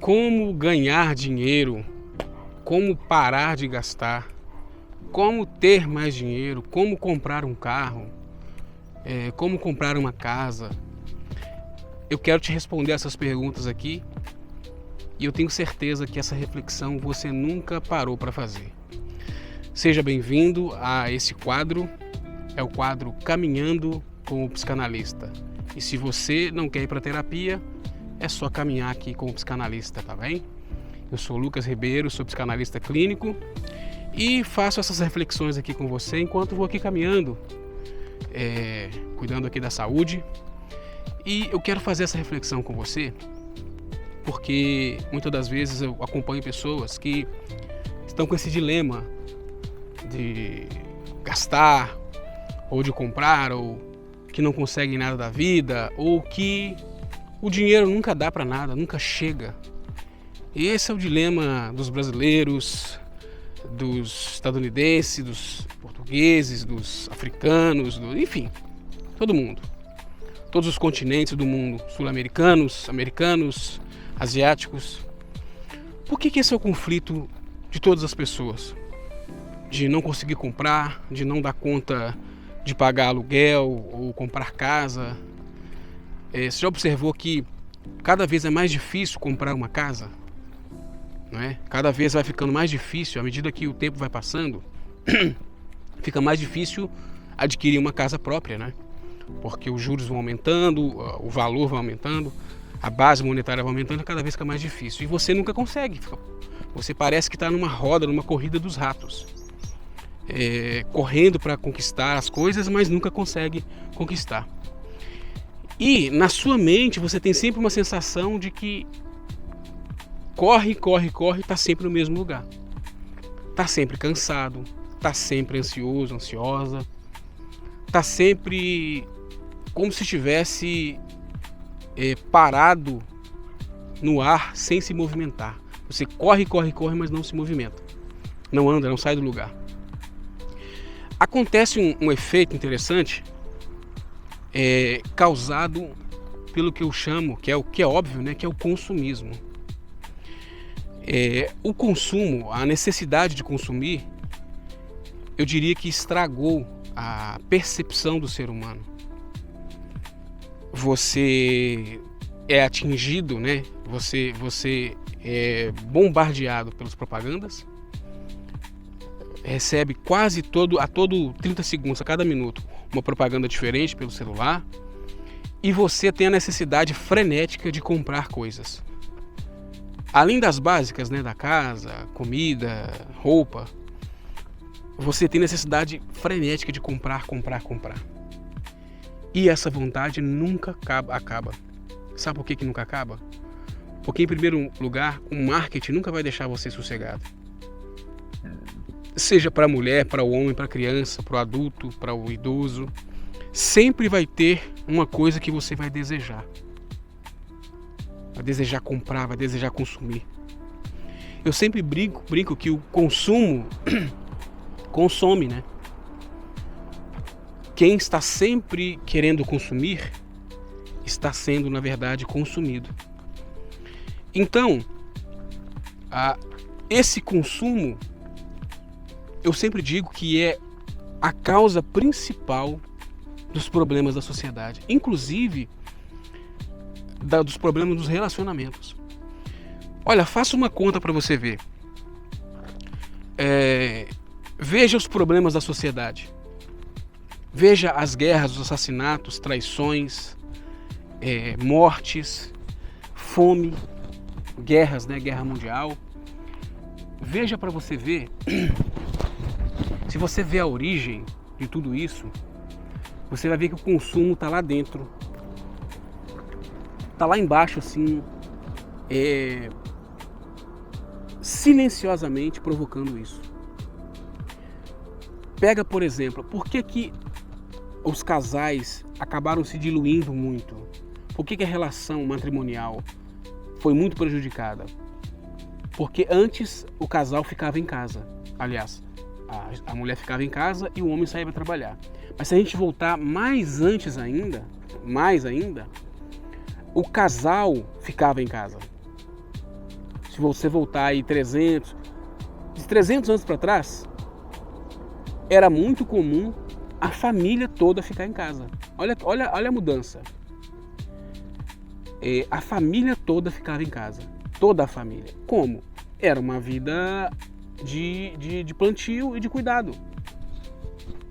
como ganhar dinheiro, como parar de gastar, como ter mais dinheiro, como comprar um carro, como comprar uma casa. Eu quero te responder essas perguntas aqui e eu tenho certeza que essa reflexão você nunca parou para fazer. Seja bem-vindo a esse quadro, é o quadro Caminhando com o Psicanalista. E se você não quer ir para terapia, é só caminhar aqui com o psicanalista, tá bem? Eu sou Lucas Ribeiro, sou psicanalista clínico e faço essas reflexões aqui com você enquanto vou aqui caminhando, cuidando aqui da saúde. E eu quero fazer essa reflexão com você porque muitas das vezes eu acompanho pessoas que estão com esse dilema de gastar ou de comprar, ou que não conseguem nada da vida, ou que o dinheiro nunca dá para nada, nunca chega. E esse é o dilema dos brasileiros, dos estadunidenses, dos portugueses, dos africanos, enfim, todo mundo. Todos os continentes do mundo, sul-americanos, americanos, asiáticos. Por que esse é o conflito de todas as pessoas? De não conseguir comprar, de não dar conta de pagar aluguel ou comprar casa. Você já observou que cada vez é mais difícil comprar uma casa? Não é? Cada vez vai ficando mais difícil, à medida que o tempo vai passando, fica mais difícil adquirir uma casa própria, né? Porque os juros vão aumentando, o valor vai aumentando, a base monetária vai aumentando, cada vez fica mais difícil. E você nunca consegue. Você parece que está numa roda, numa corrida dos ratos. Correndo para conquistar as coisas, mas nunca consegue conquistar. E na sua mente você tem sempre uma sensação de que corre, está sempre no mesmo lugar. Está sempre cansado, está sempre ansioso, ansiosa, está sempre como se estivesse parado no ar sem se movimentar. Você corre, mas não se movimenta. Não anda, não sai do lugar. Acontece um efeito interessante causado pelo que eu chamo, que é óbvio, né, que é o consumismo. O consumo, a necessidade de consumir, eu diria que estragou a percepção do ser humano. Você é atingido, né? Você é bombardeado pelas propagandas, recebe quase a todo 30 segundos, a cada minuto, uma propaganda diferente pelo celular, e você tem a necessidade frenética de comprar coisas. Além das básicas, né, da casa, comida, roupa, você tem necessidade frenética de comprar. E essa vontade nunca acaba. Sabe por que nunca acaba? Porque, em primeiro lugar, o marketing nunca vai deixar você sossegado. Seja para a mulher, para o homem, para a criança, para o adulto, para o idoso, sempre vai ter uma coisa que você vai desejar. Vai desejar comprar, vai desejar consumir. Eu sempre brinco que o consumo consome, né? Quem está sempre querendo consumir está sendo, na verdade, consumido. Então, esse consumo, eu sempre digo que é a causa principal dos problemas da sociedade, inclusive dos problemas dos relacionamentos. Olha, faça uma conta para você ver. Veja os problemas da sociedade. Veja as guerras, os assassinatos, traições, mortes, fome, guerras, né? Guerra mundial. Veja para você ver. Se você vê a origem de tudo isso, você vai ver que o consumo está lá dentro. Está lá embaixo, assim, silenciosamente provocando isso. Pega, por exemplo, por que os casais acabaram se diluindo muito? Por que a relação matrimonial foi muito prejudicada? Porque antes o casal ficava em casa. Aliás, a mulher ficava em casa e o homem saía para trabalhar. Mas se a gente voltar mais ainda, o casal ficava em casa. se você voltar aí de 300 anos para trás, era muito comum a família toda ficar em casa. Olha a mudança. A família toda ficava em casa. Toda a família. Como? Era uma vida de plantio e de cuidado.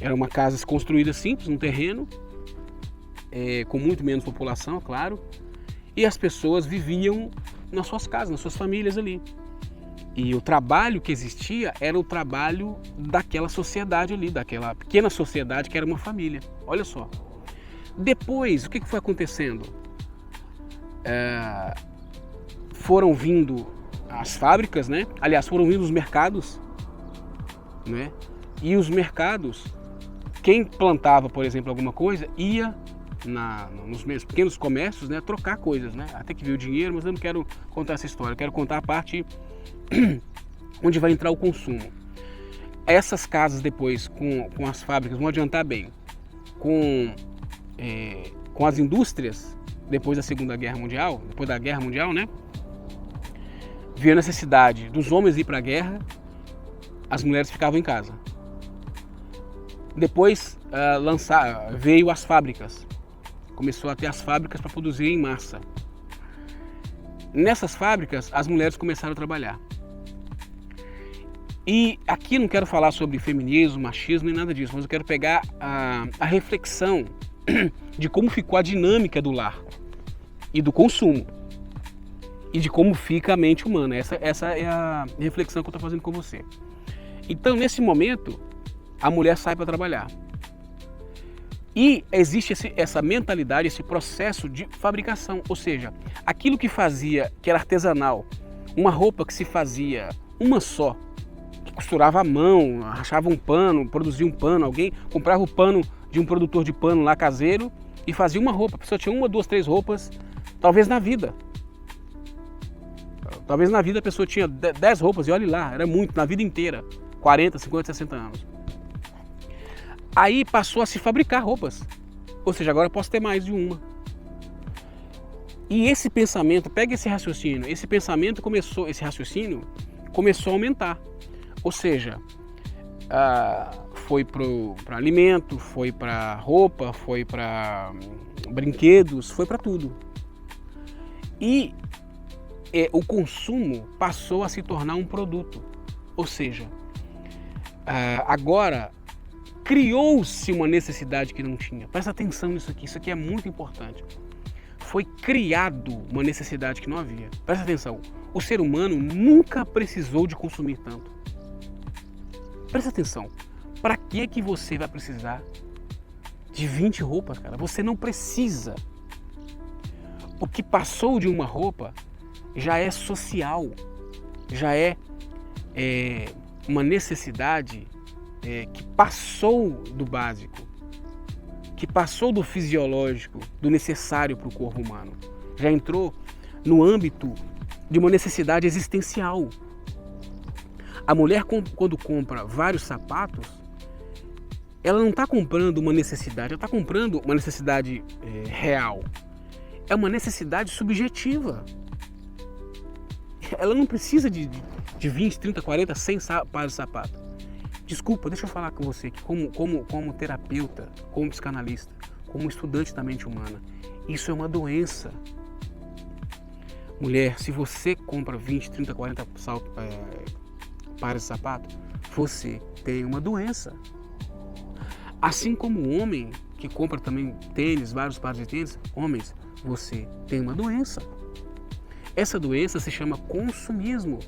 Era uma casa construída simples, num terreno, com muito menos população, claro. E as pessoas viviam nas suas casas, nas suas famílias ali. E o trabalho que existia era o trabalho daquela sociedade ali, daquela pequena sociedade que era uma família. Olha só. Depois, o que foi acontecendo? Foram vindo as fábricas, né? Aliás, foram vindo os mercados, né? E os mercados, quem plantava, por exemplo, alguma coisa, ia nos meus pequenos comércios, né, trocar coisas, né? Até que veio o dinheiro, mas eu não quero contar essa história, eu quero contar a parte onde vai entrar o consumo. Essas casas depois, com as fábricas, vão adiantar bem. Com as indústrias, depois da Segunda Guerra Mundial, depois da Guerra Mundial, né? Veio a necessidade dos homens ir para a guerra, as mulheres ficavam em casa. Depois veio as fábricas. Começou a ter as fábricas para produzir em massa. Nessas fábricas, as mulheres começaram a trabalhar. E aqui não quero falar sobre feminismo, machismo, nem nada disso, mas eu quero pegar a reflexão de como ficou a dinâmica do lar e do consumo. E de como fica a mente humana. Essa é a reflexão que eu estou fazendo com você. Então, nesse momento, a mulher sai para trabalhar. E existe essa mentalidade, esse processo de fabricação. Ou seja, aquilo que era artesanal, uma roupa que se fazia uma só, que costurava à mão, rachava um pano, produzia um pano, alguém comprava o pano de um produtor de pano lá caseiro e fazia uma roupa. A pessoa tinha 1, 2, 3 roupas, talvez na vida. Talvez na vida a pessoa tinha 10 roupas, e olhe lá, era muito, na vida inteira, 40, 50, 60 anos. Aí passou a se fabricar roupas, ou seja, agora eu posso ter mais de uma. E esse pensamento, pega esse raciocínio, esse raciocínio começou a aumentar. Ou seja, foi para alimento, foi para roupa, foi para brinquedos, foi para tudo. E o consumo passou a se tornar um produto. Ou seja, agora criou-se uma necessidade que não tinha. Presta atenção nisso aqui é muito importante. Foi criado uma necessidade que não havia. Presta atenção, o ser humano nunca precisou de consumir tanto. Presta atenção, para que você vai precisar de 20 roupas, cara? Você não precisa. O que passou de uma roupa já é social, já é uma necessidade que passou do básico, que passou do fisiológico, do necessário para o corpo humano. Já entrou no âmbito de uma necessidade existencial. A mulher, quando compra vários sapatos, ela não está comprando uma necessidade, ela está comprando uma necessidade real. É uma necessidade subjetiva. Ela não precisa de 20, 30, 40, 100 pares de sapato. Desculpa, deixa eu falar com você que como terapeuta, como psicanalista, como estudante da mente humana, isso é uma doença. Mulher, se você compra 20, 30, 40 pares de sapato, você tem uma doença. Assim como o homem que compra também tênis, vários pares de tênis, homens, você tem uma doença. Essa doença se chama consumismo.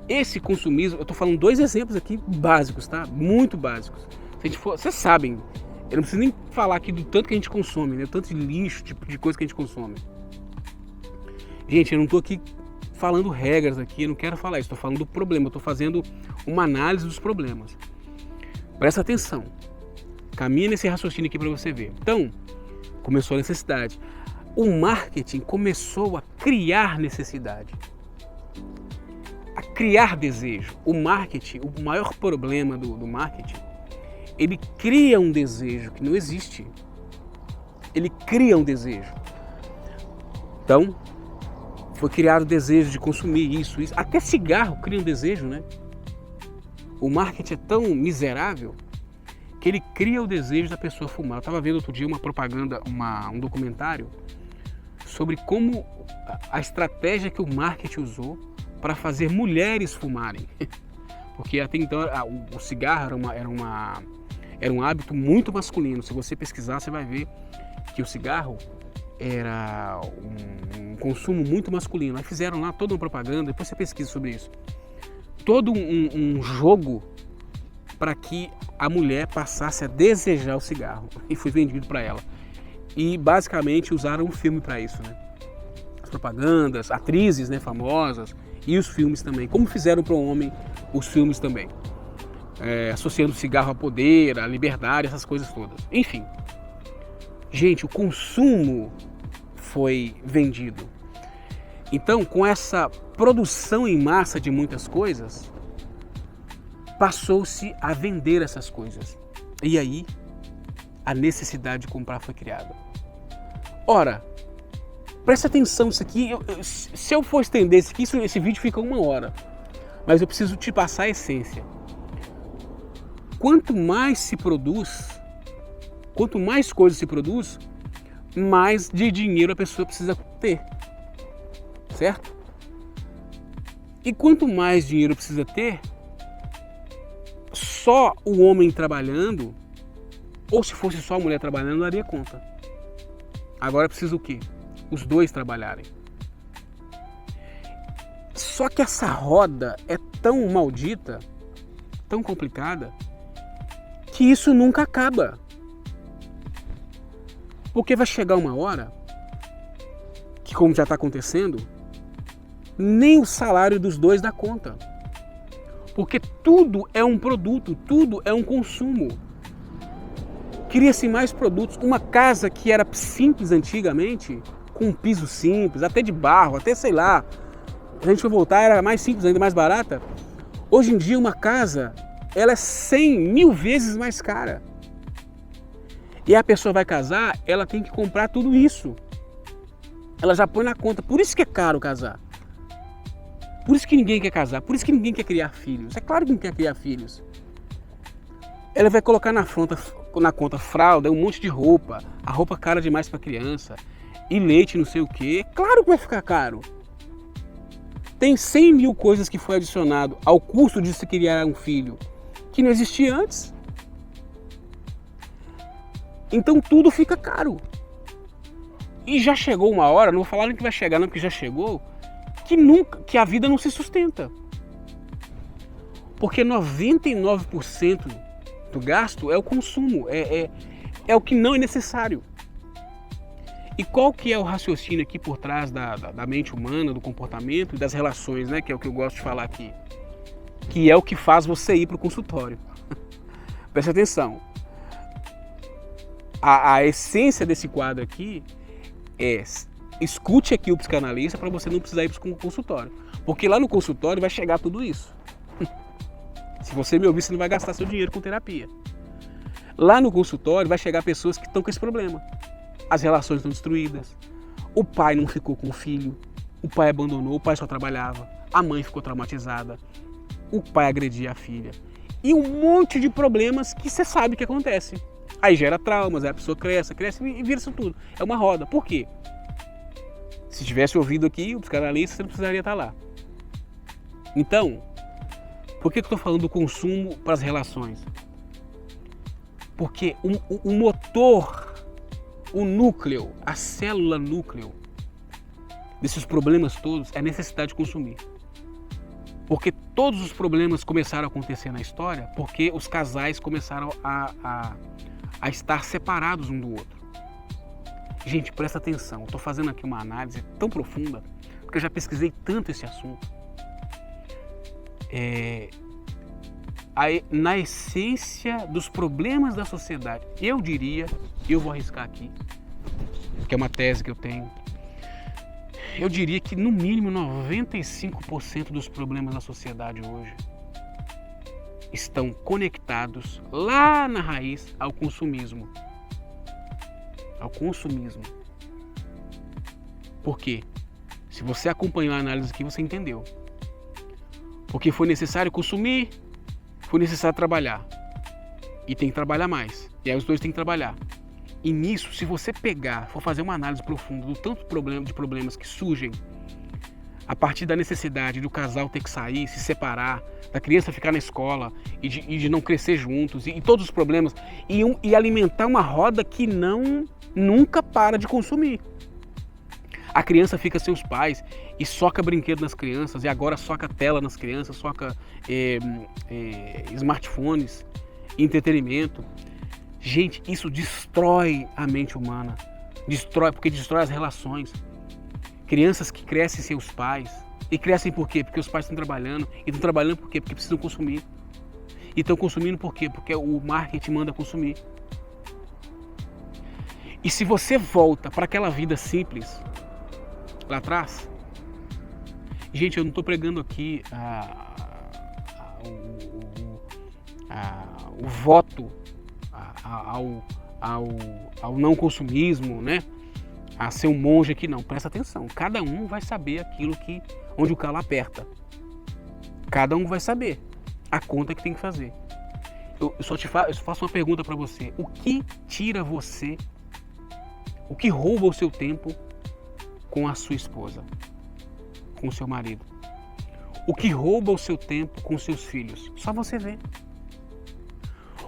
Esse consumismo, eu estou falando 2 exemplos aqui básicos, tá? Muito básicos. Vocês sabem, eu não preciso nem falar aqui do tanto que a gente consome, né? O tanto de lixo, tipo de coisa que a gente consome. Gente, eu não estou aqui falando regras aqui, eu não quero falar isso, estou falando do problema, eu estou fazendo uma análise dos problemas. Presta atenção, caminha nesse raciocínio aqui para você ver. Então, começou a necessidade. O marketing começou a criar necessidade, a criar desejo. O marketing, o maior problema do marketing, ele cria um desejo que não existe. Ele cria um desejo. Então, Foi criado o desejo de consumir isso. Até cigarro cria um desejo, né? O marketing é tão miserável que ele cria o desejo da pessoa fumar. Eu estava vendo outro dia uma propaganda, um documentário sobre como a estratégia que o marketing usou para fazer mulheres fumarem. Porque até então o cigarro era um hábito muito masculino. Se você pesquisar, você vai ver que o cigarro era um consumo muito masculino. Aí fizeram lá toda uma propaganda, depois você pesquisa sobre isso. Todo um jogo para que a mulher passasse a desejar o cigarro. E foi vendido para ela. E basicamente usaram um filme para isso, né? As propagandas, atrizes, né, famosas, e os filmes também. Como fizeram para o homem os filmes também. Associando o cigarro a poder, a liberdade, essas coisas todas. Enfim. Gente, o consumo foi vendido. Então, com essa produção em massa de muitas coisas, passou-se a vender essas coisas. E aí, a necessidade de comprar foi criada. Ora, presta atenção nisso aqui. Se eu for estender isso aqui, esse vídeo fica 1 hora. Mas eu preciso te passar a essência. Quanto mais se produz, quanto mais coisa se produz, mais de dinheiro a pessoa precisa ter. Certo? E quanto mais dinheiro precisa ter, só o homem trabalhando, ou se fosse só a mulher trabalhando, não daria conta. Agora precisa o quê? Os dois trabalharem. Só que essa roda é tão maldita, tão complicada, que isso nunca acaba. Porque vai chegar uma hora que, como já está acontecendo, nem o salário dos dois dá conta. Porque tudo é um produto, tudo é um consumo. Cria-se mais produtos. Uma casa que era simples antigamente, com um piso simples, até de barro, até sei lá, se a gente for voltar, era mais simples, ainda mais barata. Hoje em dia uma casa, ela é 100.000 vezes mais cara. E a pessoa vai casar, ela tem que comprar tudo isso. Ela já põe na conta. Por isso que é caro casar. Por isso que ninguém quer casar. Por isso que ninguém quer criar filhos. É claro que não quer criar filhos. Ela vai colocar na conta fralda, um monte de roupa. A roupa cara demais para criança. E leite não sei o quê. É claro que vai ficar caro. Tem 100.000 coisas que foi adicionado ao custo de se criar um filho que não existia antes. Então tudo fica caro. E já chegou uma hora, não vou falar nem que vai chegar não, porque já chegou, que a vida não se sustenta. Porque 99% do gasto é o consumo, é o que não é necessário. E qual que é o raciocínio aqui por trás da mente humana, do comportamento e das relações, né? Que é o que eu gosto de falar aqui. Que é o que faz você ir para o consultório. Preste atenção. A essência desse quadro aqui é: escute aqui o psicanalista para você não precisar ir para o consultório. Porque lá no consultório vai chegar tudo isso. Se você me ouvir, você não vai gastar seu dinheiro com terapia. Lá no consultório vai chegar pessoas que estão com esse problema. As relações estão destruídas. O pai não ficou com o filho. O pai abandonou, o pai só trabalhava. A mãe ficou traumatizada. O pai agredia a filha. E um monte de problemas que você sabe que acontece. Aí gera traumas, aí a pessoa cresce e vira isso tudo. É uma roda. Por quê? Se tivesse ouvido aqui o psicanalista, você não precisaria estar lá. Então, por que eu estou falando do consumo para as relações? Porque o motor, o núcleo, a célula núcleo desses problemas todos é a necessidade de consumir. Porque todos os problemas começaram a acontecer na história porque os casais começaram a estar separados um do outro. Gente, presta atenção, eu estou fazendo aqui uma análise tão profunda, porque eu já pesquisei tanto esse assunto. Na essência dos problemas da sociedade, eu diria, eu vou arriscar aqui, que é uma tese que eu tenho, eu diria que no mínimo 95% dos problemas da sociedade hoje estão conectados lá na raiz ao consumismo. Ao consumismo. Por quê? Se você acompanhou a análise aqui, você entendeu. Porque foi necessário consumir, foi necessário trabalhar. E tem que trabalhar mais. E aí os dois têm que trabalhar. E nisso, se você for fazer uma análise profunda do tanto de problemas que surgem a partir da necessidade do casal ter que sair, se separar, da criança ficar na escola e de não crescer juntos, e todos os problemas, e alimentar uma roda que nunca para de consumir. A criança fica sem os pais e soca brinquedo nas crianças, e agora soca tela nas crianças, soca smartphones, entretenimento. Gente, isso destrói a mente humana, porque destrói as relações. Crianças que crescem sem os pais, e crescem por quê? Porque os pais estão trabalhando, e estão trabalhando por quê? Porque precisam consumir. E estão consumindo por quê? Porque o marketing manda consumir. E se você volta para aquela vida simples, lá atrás, gente, eu não estou pregando aqui o voto ao não consumismo, né? A ser um monge aqui, não. Presta atenção. Cada um vai saber aquilo onde o calo aperta. Cada um vai saber a conta que tem que fazer. Eu faço uma pergunta para você. O que tira você, o que rouba o seu tempo com a sua esposa, com o seu marido? O que rouba o seu tempo com seus filhos? Só você vê.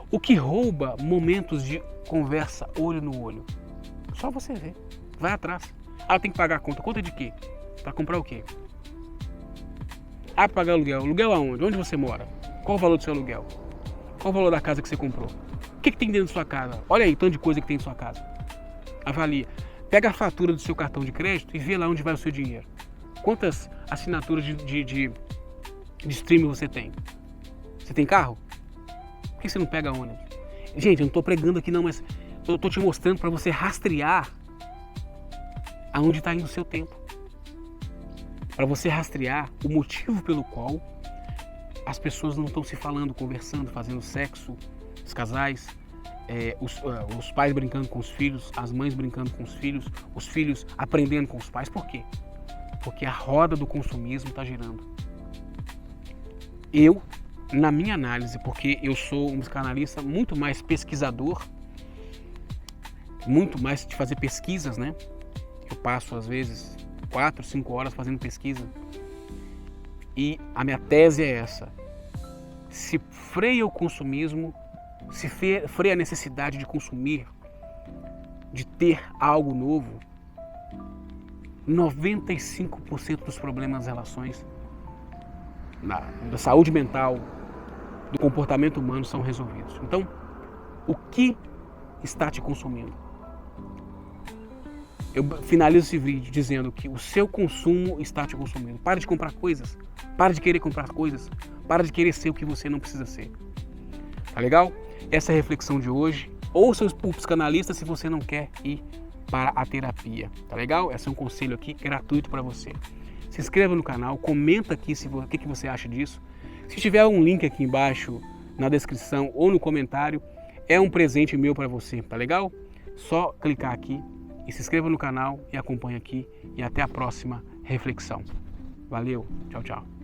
O que rouba momentos de conversa olho no olho? Só você vê. Vai atrás. Tem que pagar a conta. Conta de quê? Para comprar o quê? Para pagar aluguel. Aluguel aonde? Onde você mora? Qual o valor do seu aluguel? Qual o valor da casa que você comprou? O que tem dentro da sua casa? Olha aí, tanto de coisa que tem em sua casa. Avalia. Pega a fatura do seu cartão de crédito e vê lá onde vai o seu dinheiro. Quantas assinaturas de streaming você tem? Você tem carro? Por que você não pega ônibus? Gente, eu não estou pregando aqui não, mas eu estou te mostrando para você rastrear aonde está indo o seu tempo. Para você rastrear o motivo pelo qual as pessoas não estão se falando, conversando, fazendo sexo, os casais, os pais brincando com os filhos, as mães brincando com os filhos aprendendo com os pais. Por quê? Porque a roda do consumismo está girando. Eu, na minha análise, porque eu sou um psicanalista muito mais pesquisador, muito mais de fazer pesquisas, né? Eu passo, às vezes, 4, 5 horas fazendo pesquisa. E a minha tese é essa. Se freia o consumismo, se freia a necessidade de consumir, de ter algo novo, 95% dos problemas das relações, da saúde mental, do comportamento humano são resolvidos. Então, o que está te consumindo? Eu finalizo esse vídeo dizendo que o seu consumo está te consumindo. Para de comprar coisas. Para de querer comprar coisas. Para de querer ser o que você não precisa ser. Tá legal? Essa é a reflexão de hoje. Ouça o psicanalista se você não quer ir para a terapia. Tá legal? Esse é um conselho aqui gratuito para você. Se inscreva no canal, comenta aqui o que você acha disso. Se tiver um link aqui embaixo na descrição ou no comentário, é um presente meu para você. Tá legal? Só clicar aqui. E se inscreva no canal e acompanhe aqui. E até a próxima reflexão. Valeu, tchau, tchau.